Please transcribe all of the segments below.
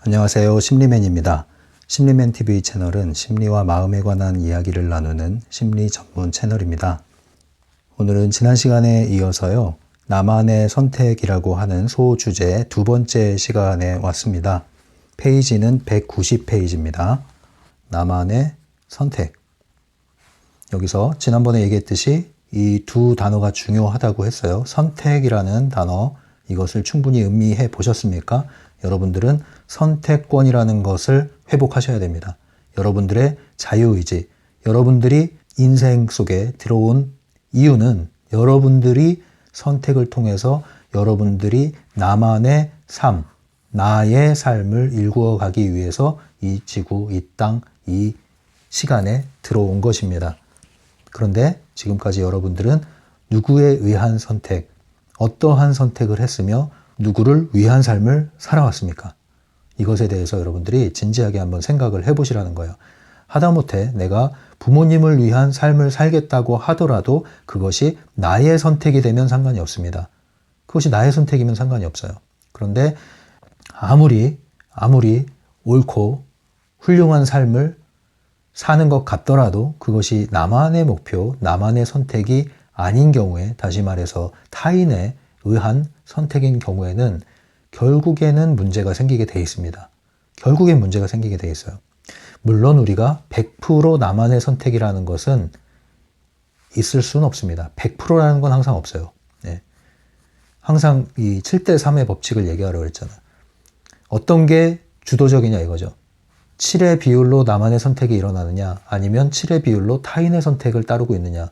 안녕하세요. 심리맨입니다. 심리맨TV 채널은 심리와 마음에 관한 이야기를 나누는 심리 전문 채널입니다. 오늘은 지난 시간에 이어서요. 나만의 선택이라고 하는 소주제 두 번째 시간에 왔습니다. 페이지는 190페이지입니다. 나만의 선택. 여기서 지난번에 얘기했듯이 이 두 단어가 중요하다고 했어요. 선택이라는 단어, 이것을 충분히 음미해 보셨습니까? 여러분들은 선택권이라는 것을 회복하셔야 됩니다. 여러분들의 자유의지, 여러분들이 인생 속에 들어온 이유는 여러분들이 선택을 통해서 여러분들이 나만의 삶, 나의 삶을 일구어 가기 위해서 이 지구, 이 땅, 이 시간에 들어온 것입니다. 그런데 지금까지 여러분들은 누구에 의한 선택, 어떠한 선택을 했으며 누구를 위한 삶을 살아왔습니까? 이것에 대해서 여러분들이 진지하게 한번 생각을 해보시라는 거예요. 하다못해 내가 부모님을 위한 삶을 살겠다고 하더라도 그것이 나의 선택이 되면 상관이 없습니다. 그것이 나의 선택이면 상관이 없어요. 그런데 아무리 옳고 훌륭한 삶을 사는 것 같더라도 그것이 나만의 목표, 나만의 선택이 아닌 경우에, 다시 말해서 타인에 의한 선택인 경우에는 결국에는 문제가 생기게 돼 있습니다. 결국엔 문제가 생기게 돼 있어요. 물론 우리가 100% 나만의 선택이라는 것은 있을 수는 없습니다. 100%라는 건 항상 없어요. 네. 항상 이 7대3의 법칙을 얘기하려고 했잖아요. 어떤 게 주도적이냐 이거죠. 7의 비율로 나만의 선택이 일어나느냐, 아니면 7의 비율로 타인의 선택을 따르고 있느냐,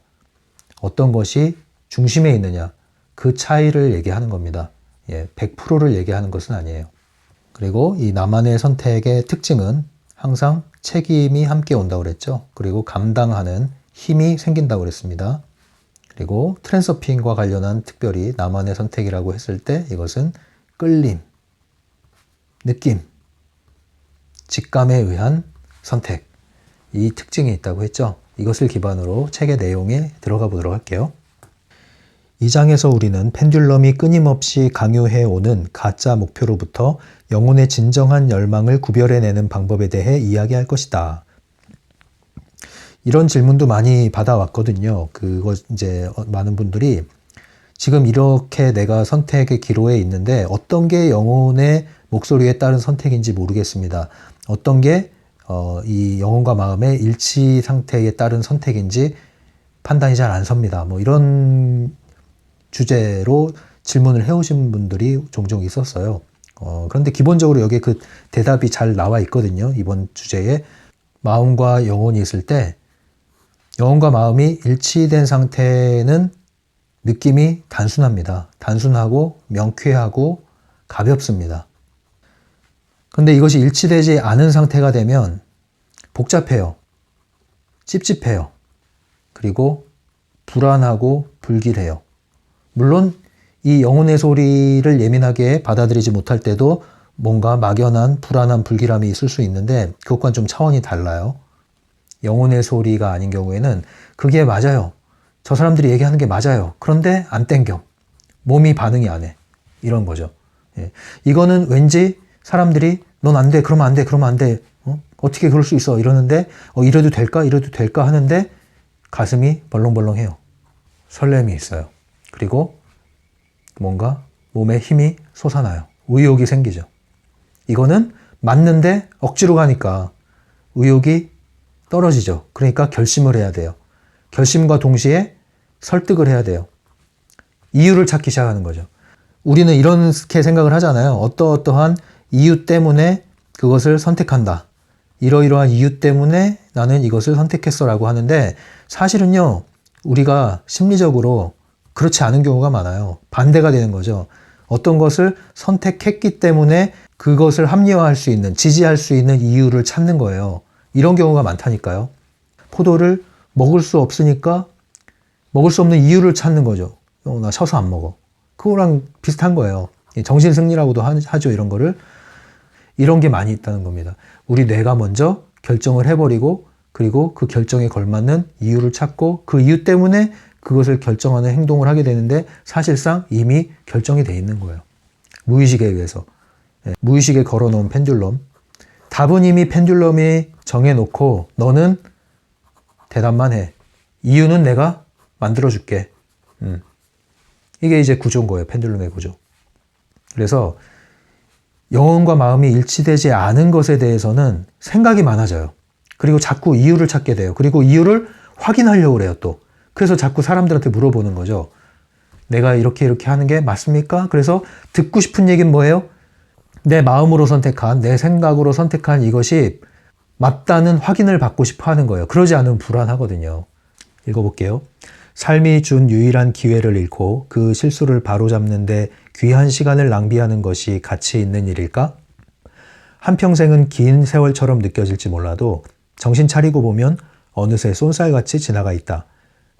어떤 것이 중심에 있느냐, 그 차이를 얘기하는 겁니다. 100%를 얘기하는 것은 아니에요. 그리고 이 나만의 선택의 특징은 항상 책임이 함께 온다고 그랬죠. 그리고 감당하는 힘이 생긴다고 그랬습니다. 그리고 트랜서핑과 관련한 특별히 나만의 선택이라고 했을 때 이것은 끌림, 느낌, 직감에 의한 선택, 이 특징이 있다고 했죠. 이것을 기반으로 책의 내용에 들어가 보도록 할게요. 이 장에서 우리는 펜듈럼이 끊임없이 강요해오는 가짜 목표로부터 영혼의 진정한 열망을 구별해내는 방법에 대해 이야기할 것이다. 이런 질문도 많이 받아왔거든요. 그거 이제 많은 분들이 지금 이렇게 내가 선택의 기로에 있는데 어떤 게 영혼의 목소리에 따른 선택인지 모르겠습니다. 어떤 게 이 영혼과 마음의 일치 상태에 따른 선택인지 판단이 잘 안 섭니다. 뭐 이런 주제로 질문을 해오신 분들이 종종 있었어요. 그런데 기본적으로 여기에 그 대답이 잘 나와 있거든요. 이번 주제에 마음과 영혼이 있을 때 영혼과 마음이 일치된 상태는 느낌이 단순합니다. 단순하고 명쾌하고 가볍습니다. 근데 이것이 일치되지 않은 상태가 되면 복잡해요. 찝찝해요. 그리고 불안하고 불길해요. 물론 이 영혼의 소리를 예민하게 받아들이지 못할 때도 뭔가 막연한 불안한 불길함이 있을 수 있는데 그것과는 좀 차원이 달라요. 영혼의 소리가 아닌 경우에는 그게 맞아요. 저 사람들이 얘기하는 게 맞아요. 그런데 안 땡겨. 몸이 반응이 안 해. 이런 거죠. 이거는 왠지 사람들이 넌 안 돼, 그러면 안 돼, 그러면 안 돼. 어떻게 그럴 수 있어? 이러는데 이래도 될까? 이래도 될까? 하는데 가슴이 벌렁벌렁해요. 설렘이 있어요. 그리고 뭔가 몸에 힘이 솟아나요. 의욕이 생기죠. 이거는 맞는데 억지로 가니까 의욕이 떨어지죠. 그러니까 결심을 해야 돼요. 결심과 동시에 설득을 해야 돼요. 이유를 찾기 시작하는 거죠. 우리는 이렇게 생각을 하잖아요. 어떠한 이유 때문에 그것을 선택한다. 이러이러한 이유 때문에 나는 이것을 선택했어 라고 하는데 사실은요. 우리가 심리적으로 그렇지 않은 경우가 많아요. 반대가 되는 거죠. 어떤 것을 선택했기 때문에 그것을 합리화할 수 있는, 지지할 수 있는 이유를 찾는 거예요. 이런 경우가 많다니까요. 포도를 먹을 수 없으니까 먹을 수 없는 이유를 찾는 거죠. 나 쉬어서 안 먹어. 그거랑 비슷한 거예요. 정신승리라고도 하죠. 이런 거를. 이런 게 많이 있다는 겁니다. 우리 뇌가 먼저 결정을 해버리고 그리고 그 결정에 걸맞는 이유를 찾고 그 이유 때문에 그것을 결정하는 행동을 하게 되는데 사실상 이미 결정이 돼 있는 거예요. 무의식에 의해서. 무의식에 걸어놓은 펜듈럼. 답은 이미 펜듈럼이 정해놓고 너는 대답만 해. 이유는 내가 만들어줄게. 이게 이제 구조인 거예요. 펜듈럼의 구조. 그래서 영혼과 마음이 일치되지 않은 것에 대해서는 생각이 많아져요. 그리고 자꾸 이유를 찾게 돼요. 그리고 이유를 확인하려고 그래요, 또. 그래서 자꾸 사람들한테 물어보는 거죠. 내가 이렇게 하는 게 맞습니까? 그래서 듣고 싶은 얘기는 뭐예요? 내 마음으로 선택한, 내 생각으로 선택한 이것이 맞다는 확인을 받고 싶어 하는 거예요. 그러지 않으면 불안하거든요. 읽어볼게요. 삶이 준 유일한 기회를 잃고 그 실수를 바로잡는데 귀한 시간을 낭비하는 것이 가치 있는 일일까? 한평생은 긴 세월처럼 느껴질지 몰라도 정신 차리고 보면 어느새 쏜살같이 지나가 있다.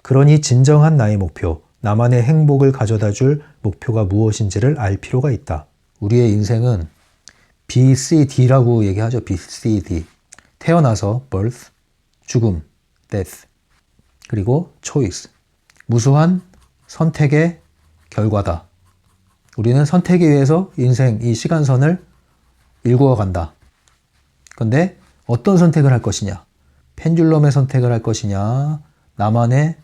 그러니 진정한 나의 목표, 나만의 행복을 가져다 줄 목표가 무엇인지를 알 필요가 있다. 우리의 인생은 BCD라고 얘기하죠. BCD. 태어나서 birth, 죽음, death, 그리고 choice. 무수한 선택의 결과다. 우리는 선택에 의해서 인생 이 시간선을 일구어 간다. 그런데 어떤 선택을 할 것이냐? 펜듈럼의 선택을 할 것이냐? 나만의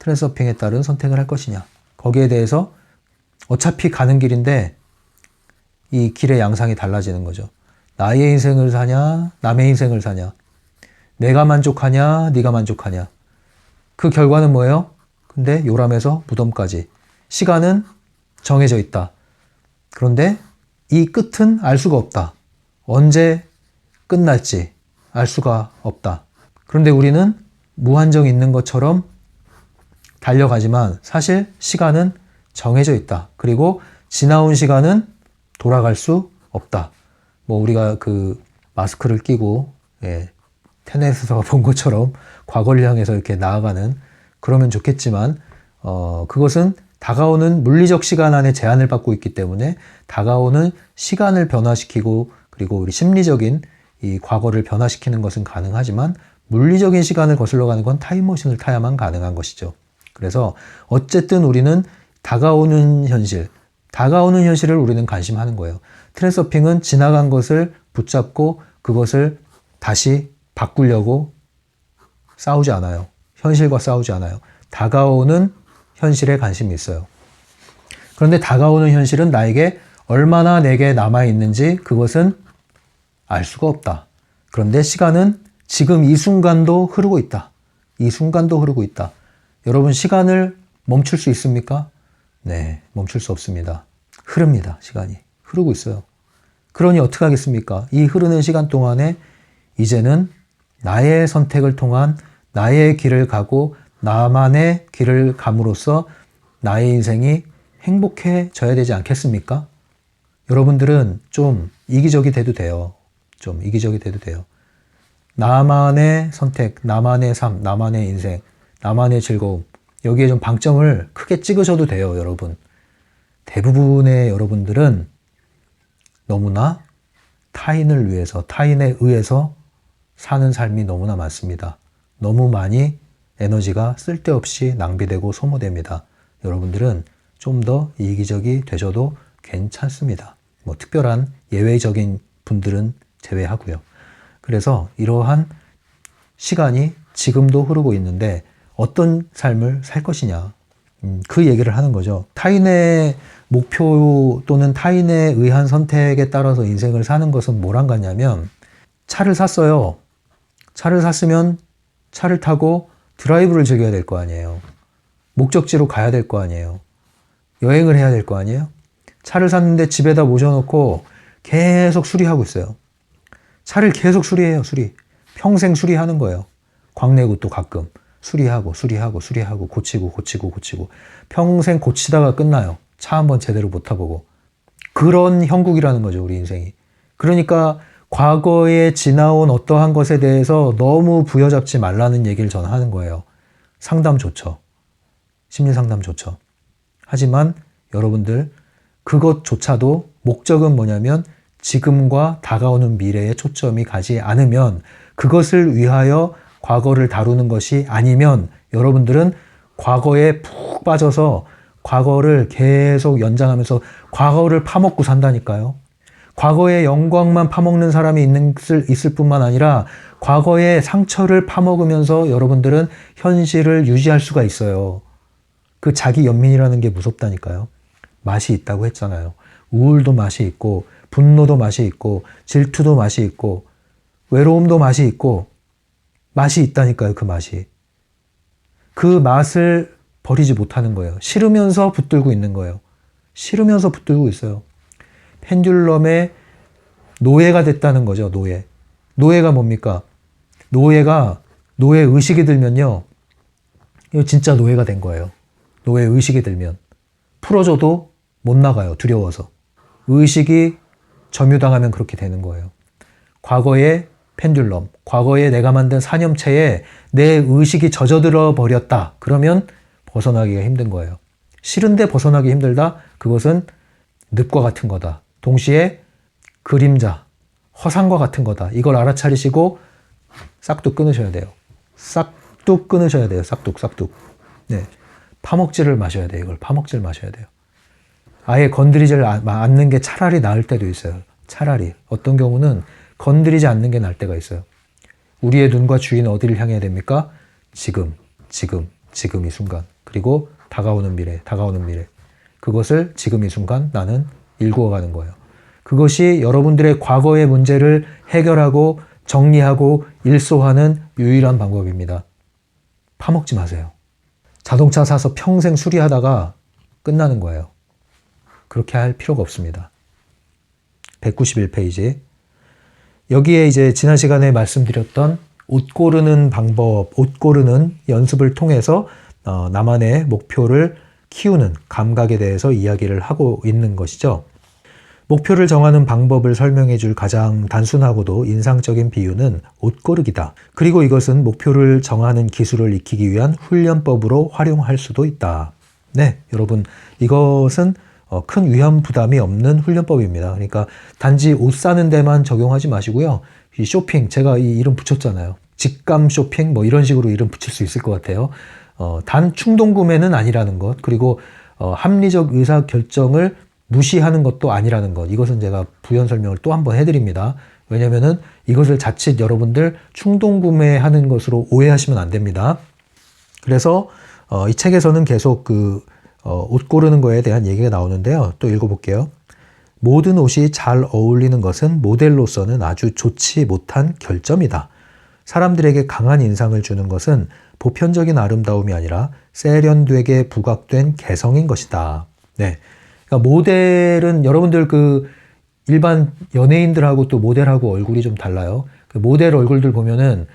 트랜서핑에 따른 선택을 할 것이냐? 거기에 대해서 어차피 가는 길인데 이 길의 양상이 달라지는 거죠. 나의 인생을 사냐? 남의 인생을 사냐? 내가 만족하냐? 네가 만족하냐? 그 결과는 뭐예요? 근데 요람에서 무덤까지. 시간은 정해져 있다. 그런데 이 끝은 알 수가 없다. 언제 끝날지 알 수가 없다. 그런데 우리는 무한정 있는 것처럼 달려가지만 사실 시간은 정해져 있다. 그리고 지나온 시간은 돌아갈 수 없다. 뭐 우리가 그 마스크를 끼고 테넷에서 본 것처럼 과거를 향해서 이렇게 나아가는, 그러면 좋겠지만 그것은 다가오는 물리적 시간 안에 제한을 받고 있기 때문에 다가오는 시간을 변화시키고 그리고 우리 심리적인 이 과거를 변화시키는 것은 가능하지만 물리적인 시간을 거슬러 가는 건 타임머신을 타야만 가능한 것이죠. 그래서 어쨌든 우리는 다가오는 현실을 우리는 관심하는 거예요. 트랜서핑은 지나간 것을 붙잡고 그것을 다시 바꾸려고 싸우지 않아요. 현실과 싸우지 않아요. 다가오는 현실에 관심이 있어요. 그런데 다가오는 현실은 나에게 얼마나 내게 남아있는지 그것은 알 수가 없다. 그런데 시간은 지금 이 순간도 흐르고 있다. 이 순간도 흐르고 있다. 여러분, 시간을 멈출 수 있습니까? 네, 멈출 수 없습니다. 흐릅니다. 시간이. 흐르고 있어요. 그러니 어떻게 하겠습니까? 이 흐르는 시간 동안에 이제는 나의 선택을 통한 나의 길을 가고 나만의 길을 감으로써 나의 인생이 행복해져야 되지 않겠습니까? 여러분들은 좀 이기적이 돼도 돼요. 좀 이기적이 돼도 돼요. 나만의 선택, 나만의 삶, 나만의 인생, 나만의 즐거움, 여기에 좀 방점을 크게 찍으셔도 돼요, 여러분. 대부분의 여러분들은 너무나 타인을 위해서, 타인에 의해서 사는 삶이 너무나 많습니다. 너무 많이 에너지가 쓸데없이 낭비되고 소모됩니다. 여러분들은 좀 더 이기적이 되셔도 괜찮습니다. 뭐 특별한 예외적인 분들은 제외하고요. 그래서 이러한 시간이 지금도 흐르고 있는데 어떤 삶을 살 것이냐, 그 얘기를 하는 거죠. 타인의 목표 또는 타인에 의한 선택에 따라서 인생을 사는 것은 뭐랑 같냐면, 차를 샀어요. 차를 샀으면 차를 타고 드라이브를 즐겨야 될 거 아니에요. 목적지로 가야 될 거 아니에요. 여행을 해야 될 거 아니에요. 차를 샀는데 집에다 모셔놓고 계속 수리하고 있어요. 차를 계속 수리해요. 평생 수리하는 거예요. 광내굿도 가끔 수리하고 고치고 평생 고치다가 끝나요. 차 한번 제대로 못 타보고. 그런 형국이라는 거죠, 우리 인생이. 그러니까 과거에 지나온 어떠한 것에 대해서 너무 부여잡지 말라는 얘기를 저는 하는 거예요. 상담 좋죠. 심리 상담 좋죠. 하지만 여러분들, 그것조차도 목적은 뭐냐면 지금과 다가오는 미래에 초점이 가지 않으면, 그것을 위하여 과거를 다루는 것이 아니면 여러분들은 과거에 푹 빠져서 과거를 계속 연장하면서 과거를 파먹고 산다니까요. 과거의 영광만 파먹는 사람이 있을 뿐만 아니라 과거의 상처를 파먹으면서 여러분들은 현실을 유지할 수가 있어요. 그 자기 연민이라는 게 무섭다니까요. 맛이 있다고 했잖아요. 우울도 맛이 있고, 분노도 맛이 있고, 질투도 맛이 있고, 외로움도 맛이 있고, 맛이 있다니까요, 그 맛이. 그 맛을 버리지 못하는 거예요. 싫으면서 붙들고 있는 거예요. 싫으면서 붙들고 있어요. 펜듈럼의 노예가 됐다는 거죠, 노예. 노예가 뭡니까? 노예 의식이 들면요. 이거 진짜 노예가 된 거예요. 노예 의식이 들면. 풀어줘도 못 나가요, 두려워서. 의식이 점유당하면 그렇게 되는 거예요. 과거의 펜듈럼, 과거에 내가 만든 사념체에 내 의식이 젖어들어 버렸다. 그러면 벗어나기가 힘든 거예요. 싫은데 벗어나기 힘들다? 그것은 늪과 같은 거다. 동시에 그림자, 허상과 같은 거다. 이걸 알아차리시고 싹둑 끊으셔야 돼요. 싹둑 끊으셔야 돼요. 싹둑. 네. 파먹지를 마셔야 돼요. 이걸 파먹지를 마셔야 돼요. 아예 건드리지 않는 게 차라리 나을 때도 있어요. 차라리. 어떤 경우는 건드리지 않는 게 나을 때가 있어요. 우리의 눈과 주의는 어디를 향해야 됩니까? 지금 이 순간. 그리고 다가오는 미래. 그것을 지금 이 순간 나는 일구어 가는 거예요. 그것이 여러분들의 과거의 문제를 해결하고 정리하고 일소하는 유일한 방법입니다. 파먹지 마세요. 자동차 사서 평생 수리하다가 끝나는 거예요. 그렇게 할 필요가 없습니다. 191페이지. 여기에 이제 지난 시간에 말씀드렸던 옷 고르는 방법, 옷 고르는 연습을 통해서 나만의 목표를 키우는 감각에 대해서 이야기를 하고 있는 것이죠. 목표를 정하는 방법을 설명해 줄 가장 단순하고도 인상적인 비유는 옷 고르기다. 그리고 이것은 목표를 정하는 기술을 익히기 위한 훈련법으로 활용할 수도 있다. 네, 여러분, 이것은 큰 위험 부담이 없는 훈련법입니다. 그러니까 단지 옷 사는 데만 적용하지 마시고요. 이 쇼핑, 제가 이 이름 붙였잖아요. 직감 쇼핑, 뭐 이런 식으로 이름 붙일 수 있을 것 같아요. 단 충동 구매는 아니라는 것, 그리고 합리적 의사 결정을 무시하는 것도 아니라는 것. 이것은 제가 부연 설명을 또 한번 해드립니다. 왜냐면은 이것을 자칫 여러분들 충동 구매하는 것으로 오해하시면 안 됩니다. 그래서 이 책에서는 계속 옷 고르는 거에 대한 얘기가 나오는데요. 또 읽어볼게요. 모든 옷이 잘 어울리는 것은 모델로서는 아주 좋지 못한 결점이다. 사람들에게 강한 인상을 주는 것은 보편적인 아름다움이 아니라 세련되게 부각된 개성인 것이다. 네. 그러니까 모델은 여러분들 일반 연예인들하고 또 모델하고 얼굴이 좀 달라요. 그 모델 얼굴들 보면은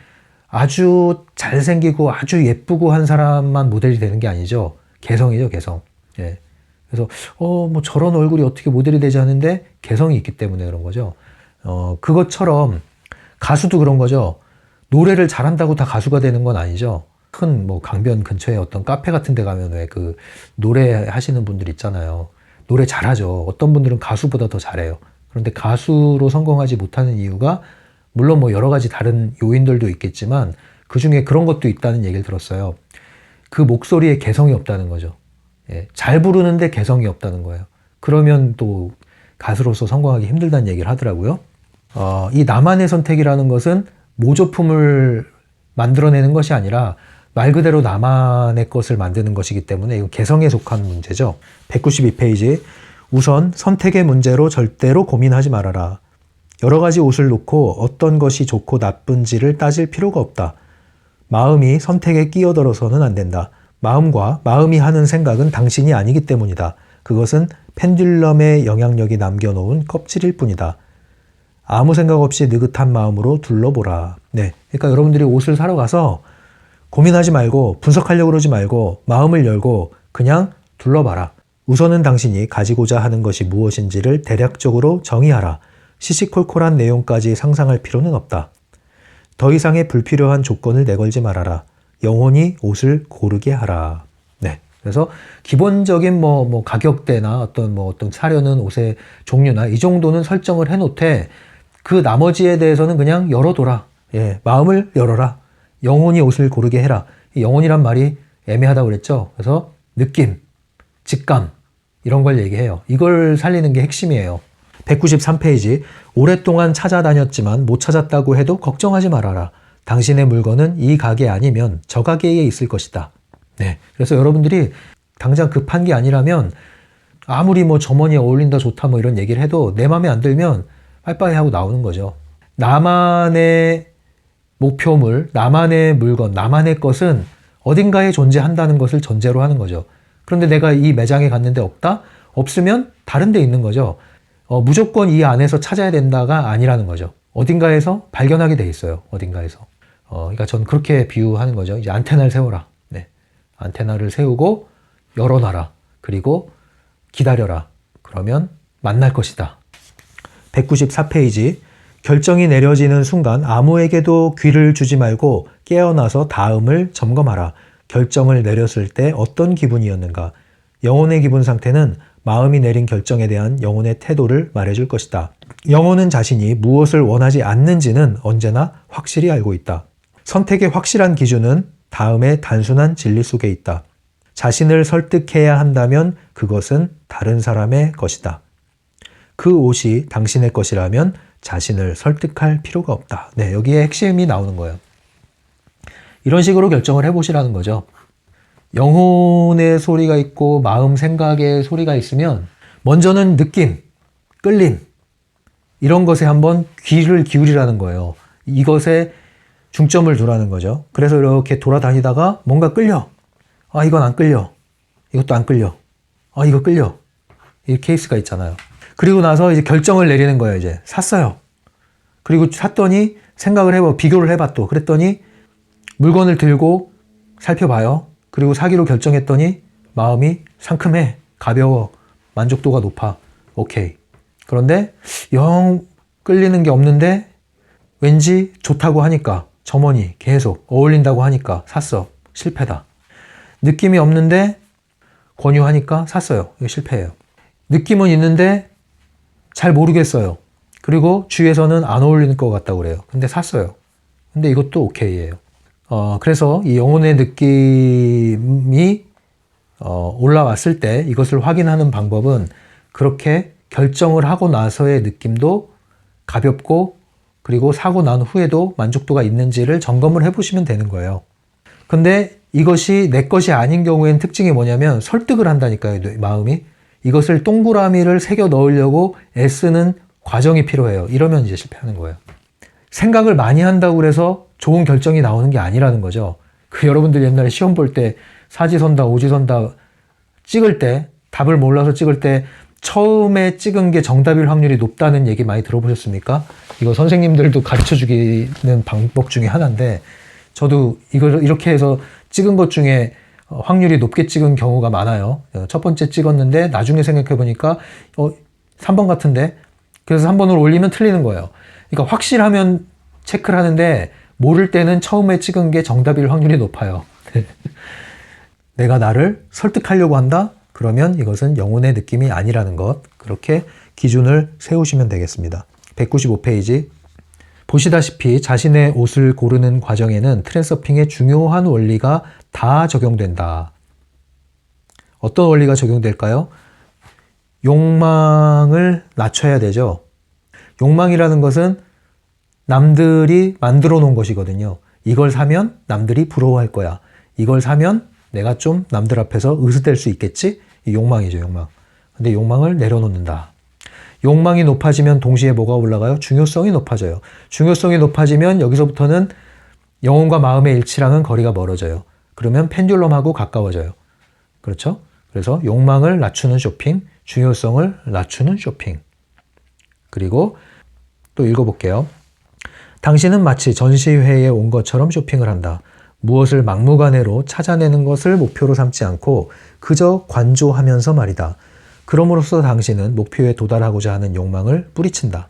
아주 잘생기고 아주 예쁘고 한 사람만 모델이 되는 게 아니죠. 개성이죠, 개성. 예. 그래서, 뭐 저런 얼굴이 어떻게 모델이 되지 않는데 개성이 있기 때문에 그런 거죠. 그것처럼 가수도 그런 거죠. 노래를 잘한다고 다 가수가 되는 건 아니죠. 큰 뭐 강변 근처에 어떤 카페 같은 데 가면 왜 노래 하시는 분들 있잖아요. 노래 잘하죠. 어떤 분들은 가수보다 더 잘해요. 그런데 가수로 성공하지 못하는 이유가 물론 뭐 여러 가지 다른 요인들도 있겠지만 그 중에 그런 것도 있다는 얘기를 들었어요. 그 목소리에 개성이 없다는 거죠. 예, 잘 부르는데 개성이 없다는 거예요. 그러면 또 가수로서 성공하기 힘들다는 얘기를 하더라고요. 이 나만의 선택이라는 것은 모조품을 만들어내는 것이 아니라 말 그대로 나만의 것을 만드는 것이기 때문에 이건 개성에 속한 문제죠. 192페이지. 우선 선택의 문제로 절대로 고민하지 말아라. 여러 가지 옷을 놓고 어떤 것이 좋고 나쁜지를 따질 필요가 없다. 마음이 선택에 끼어들어서는 안 된다. 마음과 마음이 하는 생각은 당신이 아니기 때문이다. 그것은 펜듈럼의 영향력이 남겨놓은 껍질일 뿐이다. 아무 생각 없이 느긋한 마음으로 둘러보라. 네, 그러니까 여러분들이 옷을 사러 가서 고민하지 말고 분석하려고 그러지 말고 마음을 열고 그냥 둘러봐라. 우선은 당신이 가지고자 하는 것이 무엇인지를 대략적으로 정의하라. 시시콜콜한 내용까지 상상할 필요는 없다. 더 이상의 불필요한 조건을 내걸지 말아라. 영원히 옷을 고르게 하라. 네. 그래서 기본적인 뭐 가격대나 어떤 사려는 옷의 종류나 이 정도는 설정을 해놓되 그 나머지에 대해서는 그냥 열어둬라. 예, 마음을 열어라. 영혼이 옷을 고르게 해라. 이 영혼이란 말이 애매하다고 그랬죠. 그래서 느낌, 직감 이런 걸 얘기해요. 이걸 살리는 게 핵심이에요. 193페이지. 오랫동안 찾아다녔지만 못 찾았다고 해도 걱정하지 말아라. 당신의 물건은 이 가게 아니면 저 가게에 있을 것이다. 네. 그래서 여러분들이 당장 급한 게 아니라면 아무리 뭐 점원이 어울린다 좋다 뭐 이런 얘기를 해도 내 마음에 안 들면 빠이빠이 하고 나오는 거죠. 나만의 목표물, 나만의 물건, 나만의 것은 어딘가에 존재한다는 것을 전제로 하는 거죠. 그런데 내가 이 매장에 갔는데 없다? 없으면 다른 데 있는 거죠. 무조건 이 안에서 찾아야 된다가 아니라는 거죠. 어딘가에서 발견하게 돼 있어요. 어딘가에서. 그러니까 전 그렇게 비유하는 거죠. 이제 안테나를 세워라. 네. 안테나를 세우고 열어놔라. 그리고 기다려라. 그러면 만날 것이다. 194페이지. 결정이 내려지는 순간 아무에게도 귀를 주지 말고 깨어나서 다음을 점검하라. 결정을 내렸을 때 어떤 기분이었는가? 영혼의 기분 상태는 마음이 내린 결정에 대한 영혼의 태도를 말해줄 것이다. 영혼은 자신이 무엇을 원하지 않는지는 언제나 확실히 알고 있다. 선택의 확실한 기준은 다음의 단순한 진리 속에 있다. 자신을 설득해야 한다면 그것은 다른 사람의 것이다. 그 옷이 당신의 것이라면 자신을 설득할 필요가 없다. 네, 여기에 핵심이 나오는 거예요. 이런 식으로 결정을 해보시라는 거죠. 영혼의 소리가 있고 마음 생각의 소리가 있으면 먼저는 느낌, 끌림 이런 것에 한번 귀를 기울이라는 거예요. 이것에 중점을 두라는 거죠. 그래서 이렇게 돌아다니다가 뭔가 끌려. 아, 이건 안 끌려. 이것도 안 끌려. 아, 이거 끌려. 이 케이스가 있잖아요. 그리고 나서 이제 결정을 내리는 거예요. 이제 샀어요. 그리고 샀더니 생각을 해봐, 비교를 해봐 또. 그랬더니 물건을 들고 살펴봐요. 그리고 사기로 결정했더니 마음이 상큼해, 가벼워, 만족도가 높아. 오케이. 그런데 영 끌리는 게 없는데 왠지 좋다고 하니까 점원이 계속 어울린다고 하니까 샀어. 실패다. 느낌이 없는데 권유하니까 샀어요. 이거 실패예요. 느낌은 있는데 잘 모르겠어요. 그리고 주위에서는 안 어울리는 것 같다고 그래요. 근데 샀어요. 근데 이것도 오케이예요. 그래서 이 영혼의 느낌이 올라왔을 때 이것을 확인하는 방법은 그렇게 결정을 하고 나서의 느낌도 가볍고 그리고 사고 난 후에도 만족도가 있는지를 점검을 해보시면 되는 거예요. 근데 이것이 내 것이 아닌 경우에는 특징이 뭐냐면 설득을 한다니까요. 마음이. 이것을 동그라미를 새겨 넣으려고 애쓰는 과정이 필요해요. 이러면 이제 실패하는 거예요. 생각을 많이 한다고 해서 좋은 결정이 나오는 게 아니라는 거죠. 여러분들 옛날에 시험 볼 때 사지선다, 오지선다 찍을 때 답을 몰라서 찍을 때 처음에 찍은 게 정답일 확률이 높다는 얘기 많이 들어보셨습니까? 이거 선생님들도 가르쳐 주기는 방법 중에 하나인데 저도 이걸 이렇게 해서 찍은 것 중에 확률이 높게 찍은 경우가 많아요. 첫 번째 찍었는데 나중에 생각해 보니까 3번 같은데 그래서 3번으로 올리면 틀리는 거예요. 그러니까 확실하면 체크를 하는데 모를 때는 처음에 찍은 게 정답일 확률이 높아요. 내가 나를 설득하려고 한다? 그러면 이것은 영혼의 느낌이 아니라는 것. 그렇게 기준을 세우시면 되겠습니다. 195페이지. 보시다시피 자신의 옷을 고르는 과정에는 트랜서핑의 중요한 원리가 다 적용된다. 어떤 원리가 적용될까요? 욕망을 낮춰야 되죠. 욕망이라는 것은 남들이 만들어 놓은 것이거든요. 이걸 사면 남들이 부러워할 거야. 이걸 사면 내가 좀 남들 앞에서 으스댈 수 있겠지? 이 욕망이죠, 욕망. 근데 욕망을 내려놓는다. 욕망이 높아지면 동시에 뭐가 올라가요? 중요성이 높아져요. 중요성이 높아지면 여기서부터는 영혼과 마음의 일치랑은 거리가 멀어져요. 그러면 펜듈럼하고 가까워져요. 그렇죠? 그래서 욕망을 낮추는 쇼핑, 중요성을 낮추는 쇼핑. 그리고 또 읽어볼게요. 당신은 마치 전시회에 온 것처럼 쇼핑을 한다. 무엇을 막무가내로 찾아내는 것을 목표로 삼지 않고 그저 관조하면서 말이다. 그럼으로써 당신은 목표에 도달하고자 하는 욕망을 뿌리친다.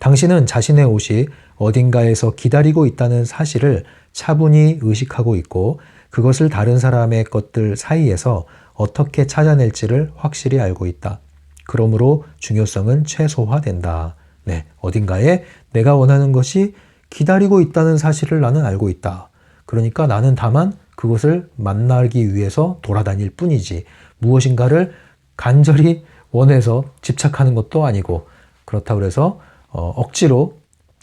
당신은 자신의 옷이 어딘가에서 기다리고 있다는 사실을 차분히 의식하고 있고 그것을 다른 사람의 것들 사이에서 어떻게 찾아낼지를 확실히 알고 있다. 그러므로 중요성은 최소화된다. 네, 어딘가에 내가 원하는 것이 기다리고 있다는 사실을 나는 알고 있다. 그러니까 나는 다만 그것을 만나기 위해서 돌아다닐 뿐이지 무엇인가를 간절히 원해서 집착하는 것도 아니고 그렇다고 해서 억지로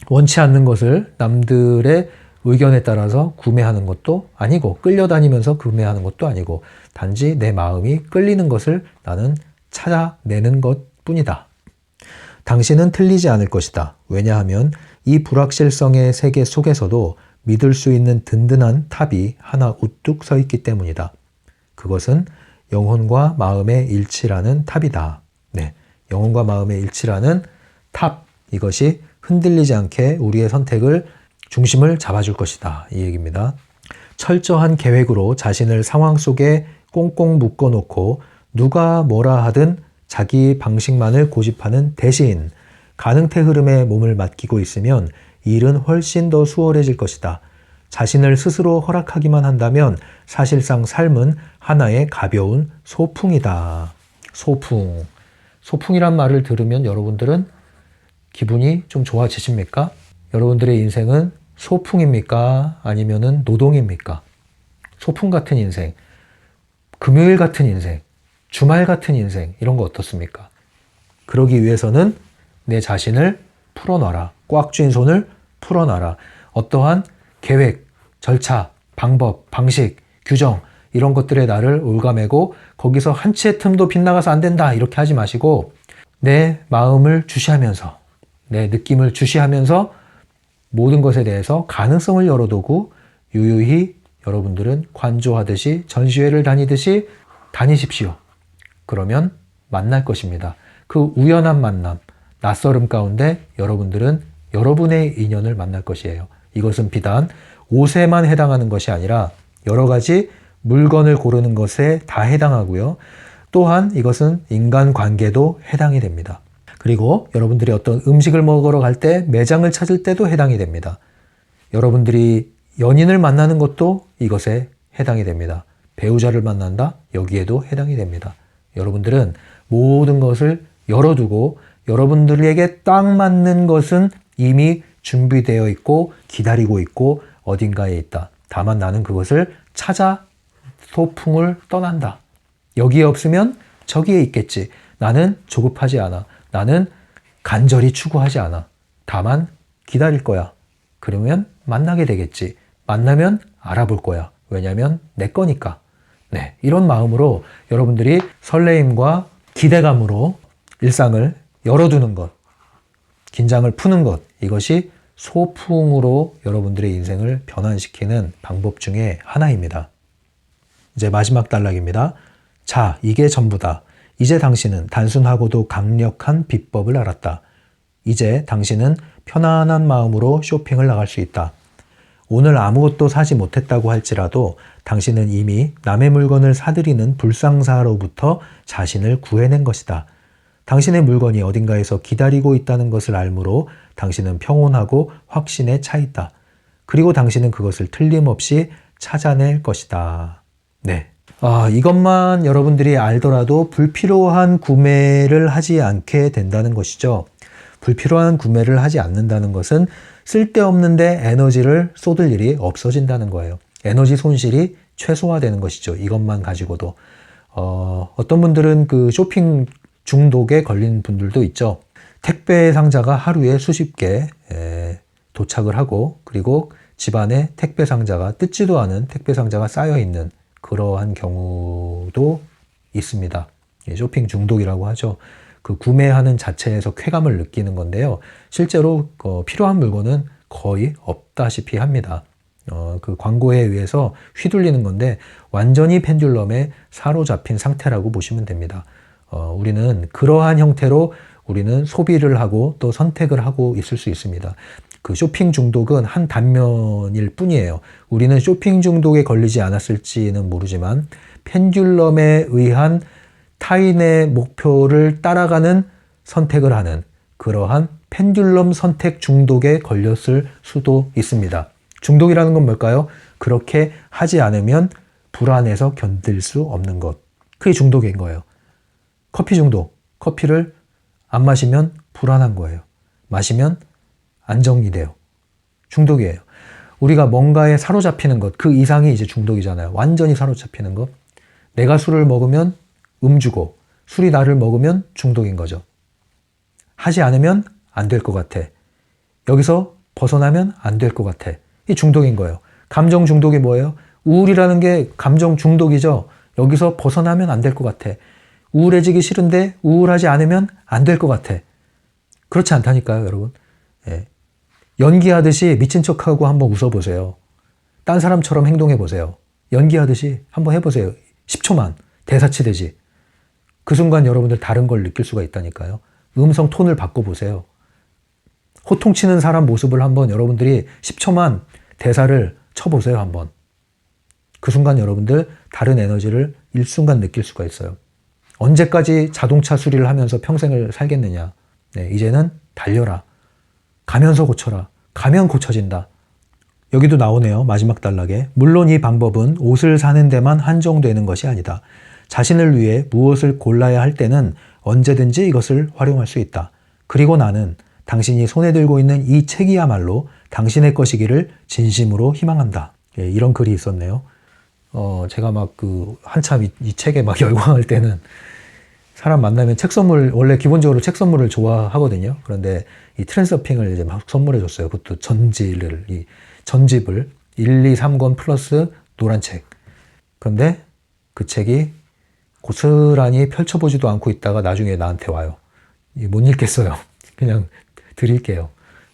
원치 않는 것을 남들의 의견에 따라서 구매하는 것도 아니고 끌려다니면서 구매하는 것도 아니고 단지 내 마음이 끌리는 것을 나는 찾아내는 것뿐이다. 당신은 틀리지 않을 것이다. 왜냐하면 이 불확실성의 세계 속에서도 믿을 수 있는 든든한 탑이 하나 우뚝 서 있기 때문이다. 그것은 영혼과 마음의 일치라는 탑이다. 네, 영혼과 마음의 일치라는 탑, 이것이 흔들리지 않게 우리의 선택을 중심을 잡아줄 것이다. 이 얘기입니다. 철저한 계획으로 자신을 상황 속에 꽁꽁 묶어놓고 누가 뭐라 하든 자기 방식만을 고집하는 대신 가능태 흐름에 몸을 맡기고 있으면 일은 훨씬 더 수월해질 것이다. 자신을 스스로 허락하기만 한다면 사실상 삶은 하나의 가벼운 소풍이다. 소풍. 소풍이란 말을 들으면 여러분들은 기분이 좀 좋아지십니까? 여러분들의 인생은 소풍입니까? 아니면은 노동입니까? 소풍 같은 인생, 금요일 같은 인생, 주말 같은 인생, 이런 거 어떻습니까? 그러기 위해서는 내 자신을 풀어놔라. 꽉 쥔 손을 풀어놔라. 어떠한 계획, 절차, 방법, 방식, 규정 이런 것들에 나를 올가매고 거기서 한 치의 틈도 빗나가서 안 된다 이렇게 하지 마시고 내 마음을 주시하면서 내 느낌을 주시하면서 모든 것에 대해서 가능성을 열어두고 유유히 여러분들은 관조하듯이 전시회를 다니듯이 다니십시오. 그러면 만날 것입니다. 그 우연한 만남, 낯설음 가운데 여러분들은 여러분의 인연을 만날 것이에요. 이것은 비단 옷에만 해당하는 것이 아니라 여러 가지 물건을 고르는 것에 다 해당하고요. 또한 이것은 인간관계도 해당이 됩니다. 그리고 여러분들이 어떤 음식을 먹으러 갈 때 매장을 찾을 때도 해당이 됩니다. 여러분들이 연인을 만나는 것도 이것에 해당이 됩니다. 배우자를 만난다? 여기에도 해당이 됩니다. 여러분들은 모든 것을 열어두고 여러분들에게 딱 맞는 것은 이미 준비되어 있고 기다리고 있고 어딘가에 있다. 다만 나는 그것을 찾아 소풍을 떠난다. 여기에 없으면 저기에 있겠지. 나는 조급하지 않아. 나는 간절히 추구하지 않아. 다만 기다릴 거야. 그러면 만나게 되겠지. 만나면 알아볼 거야. 왜냐하면 내 거니까. 네, 이런 마음으로 여러분들이 설레임과 기대감으로 일상을 열어두는 것, 긴장을 푸는 것, 이것이 소풍으로 여러분들의 인생을 변환시키는 방법 중에 하나입니다. 이제 마지막 단락입니다. 자, 이게 전부다. 이제 당신은 단순하고도 강력한 비법을 알았다. 이제 당신은 편안한 마음으로 쇼핑을 나갈 수 있다. 오늘 아무것도 사지 못했다고 할지라도 당신은 이미 남의 물건을 사들이는 불상사로부터 자신을 구해낸 것이다. 당신의 물건이 어딘가에서 기다리고 있다는 것을 알므로 당신은 평온하고 확신에 차 있다. 그리고 당신은 그것을 틀림없이 찾아낼 것이다. 네. 이것만 여러분들이 알더라도 불필요한 구매를 하지 않게 된다는 것이죠. 불필요한 구매를 하지 않는다는 것은 쓸데없는데 에너지를 쏟을 일이 없어진다는 거예요. 에너지 손실이 최소화되는 것이죠. 이것만 가지고도. 어떤 분들은 그 쇼핑 중독에 걸린 분들도 있죠. 택배 상자가 하루에 수십 개 도착을 하고 그리고 집안에 택배 상자가 뜯지도 않은 택배 상자가 쌓여 있는 그러한 경우도 있습니다. 쇼핑 중독이라고 하죠. 그 구매하는 자체에서 쾌감을 느끼는 건데요. 실제로 필요한 물건은 거의 없다시피 합니다. 그 광고에 의해서 휘둘리는 건데 완전히 펜듈럼에 사로잡힌 상태라고 보시면 됩니다. 우리는 그러한 형태로 우리는 소비를 하고 또 선택을 하고 있을 수 있습니다. 그 쇼핑 중독은 한 단면일 뿐이에요. 우리는 쇼핑 중독에 걸리지 않았을지는 모르지만 펜듈럼에 의한 타인의 목표를 따라가는 선택을 하는 그러한 펜듈럼 선택 중독에 걸렸을 수도 있습니다. 중독이라는 건 뭘까요? 그렇게 하지 않으면 불안해서 견딜 수 없는 것. 그게 중독인 거예요. 커피 중독. 커피를 안 마시면 불안한 거예요. 마시면 안정이 돼요. 중독이에요. 우리가 뭔가에 사로잡히는 것, 그 이상이 이제 중독이잖아요. 완전히 사로잡히는 것. 내가 술을 먹으면 음주고 술이 나를 먹으면 중독인 거죠. 하지 않으면 안 될 것 같아. 여기서 벗어나면 안 될 것 같아. 이 중독인 거예요. 감정 중독이 뭐예요? 우울이라는 게 감정 중독이죠. 여기서 벗어나면 안 될 것 같아. 우울해지기 싫은데 우울하지 않으면 안 될 것 같아. 그렇지 않다니까요, 여러분. 예. 연기하듯이 미친 척하고 한번 웃어보세요. 딴 사람처럼 행동해보세요. 연기하듯이 한번 해보세요. 10초만 대사치되지. 그 순간 여러분들 다른 걸 느낄 수가 있다니까요. 음성 톤을 바꿔보세요. 호통치는 사람 모습을 한번 여러분들이 10초만 대사를 쳐보세요, 한번. 그 순간 여러분들 다른 에너지를 일순간 느낄 수가 있어요. 언제까지 자동차 수리를 하면서 평생을 살겠느냐. 네, 이제는 달려라. 가면서 고쳐라. 가면 고쳐진다. 여기도 나오네요. 마지막 단락에. 물론 이 방법은 옷을 사는 데만 한정되는 것이 아니다. 자신을 위해 무엇을 골라야 할 때는 언제든지 이것을 활용할 수 있다. 그리고 나는 당신이 손에 들고 있는 이 책이야말로 당신의 것이기를 진심으로 희망한다. 예, 이런 글이 있었네요. 제가 막 한참 이 책에 막 열광할 때는 사람 만나면 책 선물, 원래 기본적으로 책 선물을 좋아하거든요. 그런데 이 트랜서핑을 이제 막 선물해 줬어요. 그것도 전집을 1, 2, 3권 플러스 노란 책. 그런데 그 책이 고스란히 펼쳐보지도 않고 있다가 나중에 나한테 와요. 못 읽겠어요. 그냥 드릴게요.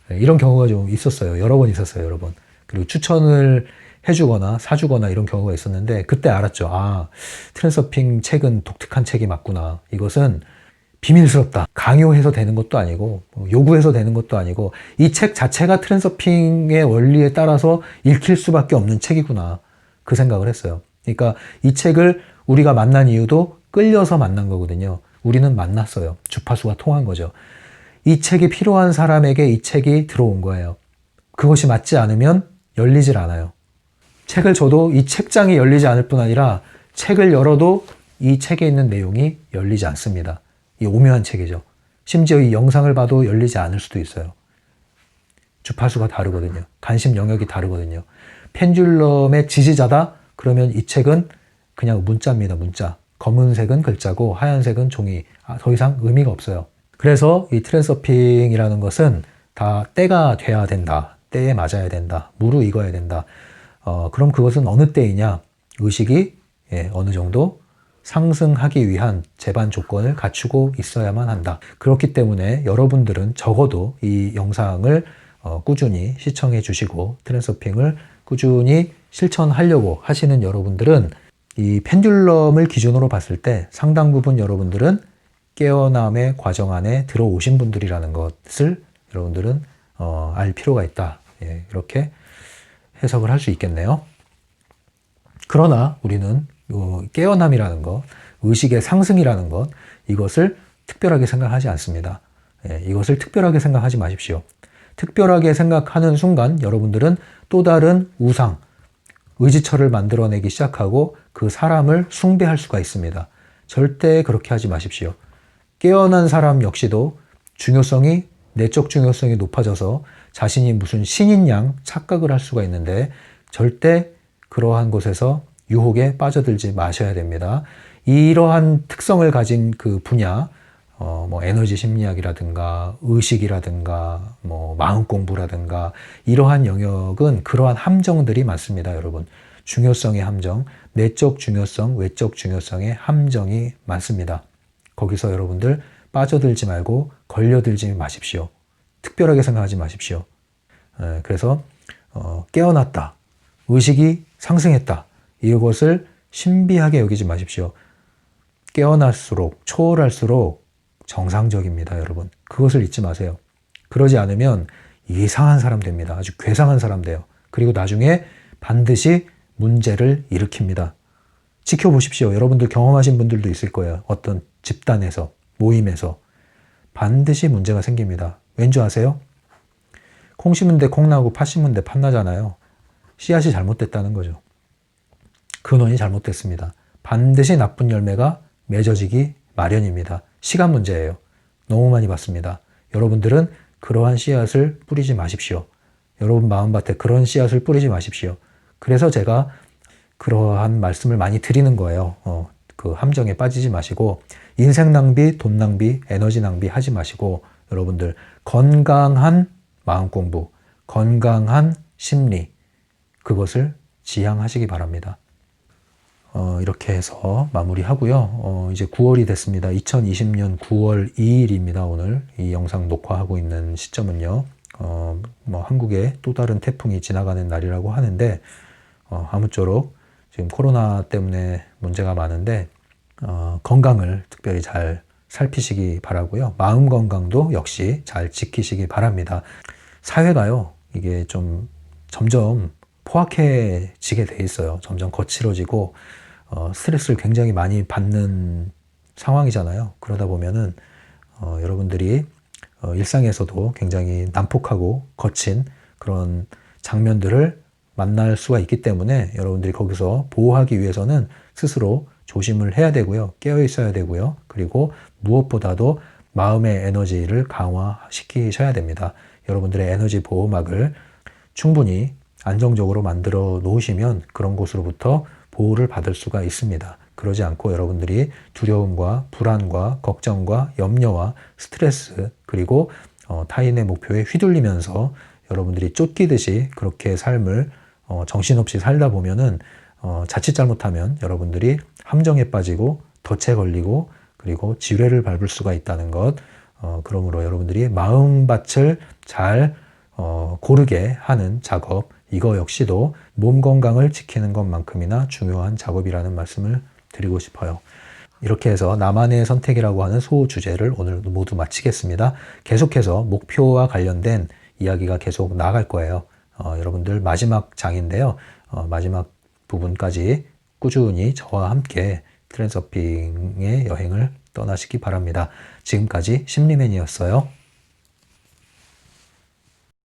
이런 경우가 좀 있었어요. 여러 번 있었어요, 여러 번. 그리고 추천을 해주거나 사주거나 이런 경우가 있었는데 그때 알았죠. 아, 트랜서핑 책은 독특한 책이 맞구나. 이것은 비밀스럽다. 강요해서 되는 것도 아니고 요구해서 되는 것도 아니고 이 책 자체가 트랜서핑의 원리에 따라서 읽힐 수밖에 없는 책이구나. 그 생각을 했어요. 그러니까 이 책을 우리가 만난 이유도 끌려서 만난 거거든요. 우리는 만났어요. 주파수가 통한 거죠. 이 책이 필요한 사람에게 이 책이 들어온 거예요. 그것이 맞지 않으면 열리질 않아요. 책을 줘도 이 책장이 열리지 않을 뿐 아니라 책을 열어도 이 책에 있는 내용이 열리지 않습니다. 이 오묘한 책이죠. 심지어 이 영상을 봐도 열리지 않을 수도 있어요. 주파수가 다르거든요. 관심 영역이 다르거든요. 펜듈럼의 지지자다? 그러면 이 책은 그냥 문자입니다. 문자. 검은색은 글자고 하얀색은 종이. 더 이상 의미가 없어요. 그래서 이 트랜서핑이라는 것은 다 때가 돼야 된다. 때에 맞아야 된다. 무르익어야 된다. 그럼 그것은 어느 때이냐? 의식이 어느 정도 상승하기 위한 제반 조건을 갖추고 있어야만 한다. 그렇기 때문에 여러분들은 적어도 이 영상을 꾸준히 시청해 주시고 트랜서핑을 꾸준히 실천하려고 하시는 여러분들은 이 펜듈럼을 기준으로 봤을 때 상당 부분 여러분들은 깨어남의 과정 안에 들어오신 분들이라는 것을 여러분들은 알 필요가 있다. 이렇게 해석을 할 수 있겠네요. 그러나 우리는 깨어남이라는 것, 의식의 상승이라는 것, 이것을 특별하게 생각하지 않습니다. 이것을 특별하게 생각하지 마십시오. 특별하게 생각하는 순간 여러분들은 또 다른 우상, 의지처를 만들어내기 시작하고 그 사람을 숭배할 수가 있습니다. 절대 그렇게 하지 마십시오. 깨어난 사람 역시도 내적 중요성이 높아져서 자신이 무슨 신인 양 착각을 할 수가 있는데 절대 그러한 곳에서 유혹에 빠져들지 마셔야 됩니다. 이러한 특성을 가진 그 분야, 에너지 심리학이라든가 의식이라든가 마음 공부라든가 이러한 영역은 그러한 함정들이 많습니다, 여러분. 중요성의 함정, 내적 중요성, 외적 중요성의 함정이 많습니다. 거기서 여러분들 빠져들지 말고 걸려들지 마십시오. 특별하게 생각하지 마십시오. 그래서 깨어났다, 의식이 상승했다, 이것을 신비하게 여기지 마십시오. 깨어날수록, 초월할수록 정상적입니다, 여러분. 그것을 잊지 마세요. 그러지 않으면 이상한 사람 됩니다. 아주 괴상한 사람 돼요. 그리고 나중에 반드시 문제를 일으킵니다. 지켜보십시오. 여러분들 경험하신 분들도 있을 거예요. 어떤 집단에서, 모임에서 반드시 문제가 생깁니다. 왠지 아세요? 콩 심은 데 콩 나고 팥 심은 데 팥 나잖아요. 씨앗이 잘못됐다는 거죠. 근원이 잘못됐습니다. 반드시 나쁜 열매가 맺어지기 마련입니다. 시간 문제예요. 너무 많이 봤습니다. 여러분들은 그러한 씨앗을 뿌리지 마십시오. 여러분 마음밭에 그런 씨앗을 뿌리지 마십시오. 그래서 제가 그러한 말씀을 많이 드리는 거예요. 그 함정에 빠지지 마시고 인생 낭비, 돈 낭비, 에너지 낭비 하지 마시고 여러분들 건강한 마음 공부, 건강한 심리 그것을 지향하시기 바랍니다. 이렇게 해서 마무리하고요. 이제 9월이 됐습니다. 2020년 9월 2일입니다. 오늘 이 영상 녹화하고 있는 시점은요. 한국에 또 다른 태풍이 지나가는 날이라고 하는데 아무쪼록 지금 코로나 때문에 문제가 많은데 건강을 특별히 잘 살피시기 바라고요. 마음 건강도 역시 잘 지키시기 바랍니다. 사회가요. 이게 좀 점점 포악해지게 돼 있어요. 점점 거칠어지고 스트레스를 굉장히 많이 받는 상황이잖아요. 그러다 보면은 여러분들이 일상에서도 굉장히 난폭하고 거친 그런 장면들을 만날 수가 있기 때문에 여러분들이 거기서 보호하기 위해서는 스스로 조심을 해야 되고요. 깨어 있어야 되고요. 그리고 무엇보다도 마음의 에너지를 강화시키셔야 됩니다. 여러분들의 에너지 보호막을 충분히 안정적으로 만들어 놓으시면 그런 곳으로부터 보호를 받을 수가 있습니다. 그러지 않고 여러분들이 두려움과 불안과 걱정과 염려와 스트레스 그리고 타인의 목표에 휘둘리면서 여러분들이 쫓기듯이 그렇게 삶을 정신없이 살다 보면은 자칫 잘못하면 여러분들이 함정에 빠지고 덫에 걸리고 그리고 지뢰를 밟을 수가 있다는 것. 그러므로 여러분들이 마음밭을 잘 고르게 하는 작업 이거 역시도 몸 건강을 지키는 것만큼이나 중요한 작업이라는 말씀을 드리고 싶어요. 이렇게 해서 나만의 선택이라고 하는 소주제를 오늘 모두 마치겠습니다. 계속해서 목표와 관련된 이야기가 계속 나아갈 거예요. 여러분들 마지막 장인데요. 마지막 부분까지 꾸준히 저와 함께 트렌서핑의 여행을 떠나시기 바랍니다. 지금까지 심리맨이었어요.